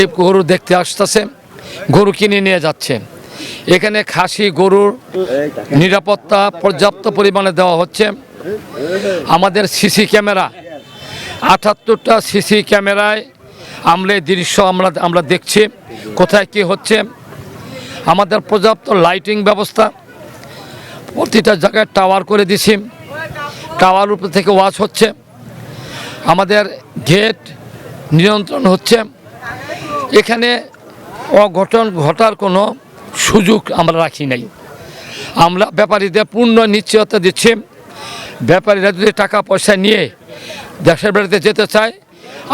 এই গরু দেখতে আসতেছে, গরু কিনে নিয়ে যাচ্ছে। এখানে খাসি গরুর নিরাপত্তা পর্যাপ্ত পরিমাণে দেওয়া হচ্ছে। আমাদের সিসি ক্যামেরা 78টা সিসি ক্যামেরায় আমরা এই দৃশ্য আমরা দেখছি কোথায় কি হচ্ছে। আমাদের পর্যাপ্ত লাইটিং ব্যবস্থা, প্রতিটা জায়গায় টাওয়ার করে দিছি, টাওয়ার উপর থেকে ওয়াচ হচ্ছে। আমাদের গেট নিয়ন্ত্রণ হচ্ছে। এখানে অঘটন ঘটার কোনো সুযোগ আমরা রাখি নাই। আমরা ব্যাপারীদের পূর্ণ নিশ্চয়তা দিচ্ছি, ব্যাপারীরা যদি টাকা পয়সা নিয়ে দেশের বাড়িতে যেতে চায়,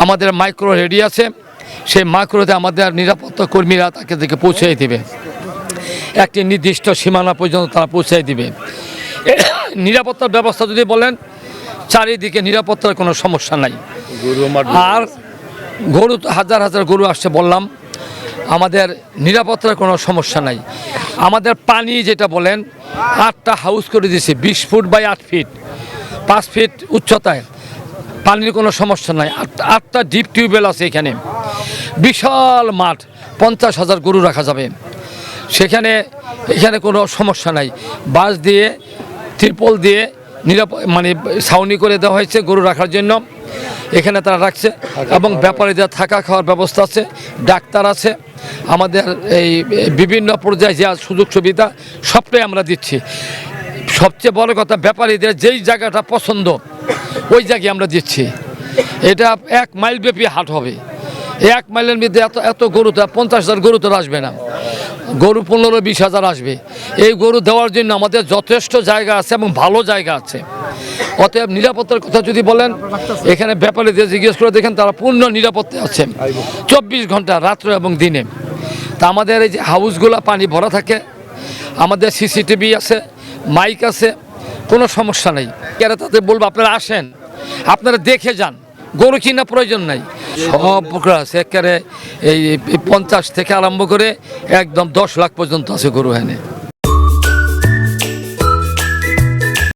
আমাদের মাইক্রো রেডি আছে, সেই মাইক্রোতে আমাদের নিরাপত্তা কর্মীরা তাকে পৌঁছে দেবে, একটি নির্দিষ্ট সীমানা পর্যন্ত তারা পৌঁছে দিবে। নিরাপত্তার ব্যবস্থা যদি বলেন, চারিদিকে নিরাপত্তার কোনো সমস্যা নাই। আর গরু তো হাজার হাজার গরু আসছে বললাম, আমাদের নিরাপত্তার কোনো সমস্যা নাই। আমাদের পানি যেটা বলেন 8টা হাউস করে দিয়েছি, 20 ফুট বাই 8 ফিট, 5 ফিট উচ্চতায়, পানির কোনো সমস্যা নাই। 8টা ডিপ টিউবওয়েল আছে এখানে, বিশাল মাঠ, 50,000 গরু রাখা যাবে এখানে কোনো সমস্যা নাই। বাঁশ দিয়ে ত্রিপল দিয়ে মানে ছাউনি করে দেওয়া হয়েছে গরু রাখার জন্য, এখানে তারা রাখছে। এবং ব্যাপারীদের থাকা খাওয়ার ব্যবস্থা আছে, ডাক্তার আছে, আমাদের এই বিভিন্ন পর্যায়ে যে সুযোগ সুবিধা সবটাই আমরা দিচ্ছি। সবচেয়ে বড় কথা, ব্যাপারীদের যেই জায়গাটা পছন্দ ওই জায়গায় আমরা দিচ্ছি। এটা 1 মাইল ব্যাপী হাট হবে। 1 মাইলের মধ্যে এত গরু তো 50,000 গরু তো আসবে না, গরু 15-20 হাজার আসবে। এই গরু দেওয়ার জন্য আমাদের যথেষ্ট জায়গা আছে এবং ভালো জায়গা আছে। অতএব নিরাপত্তার কথা যদি বলেন, এখানে ব্যাপারীদের জিজ্ঞেস করে দেখেন, তারা পূর্ণ নিরাপত্তা আছে 24 ঘন্টা রাত্র এবং দিনে। তা আমাদের এই যে হাউসগুলো পানি ভরা থাকে, আমাদের সিসিটিভি আছে, মাইক আছে, কোনো সমস্যা নেই। কেন তাদের বলবো আপনারা আসেন, আপনারা দেখে যান, গরু কিনা প্রয়োজন নাই, সব প্রকার আছে। একেবারে এই 50 থেকে আরম্ভ করে একদম 10 লাখ পর্যন্ত আছে গরু এখানে।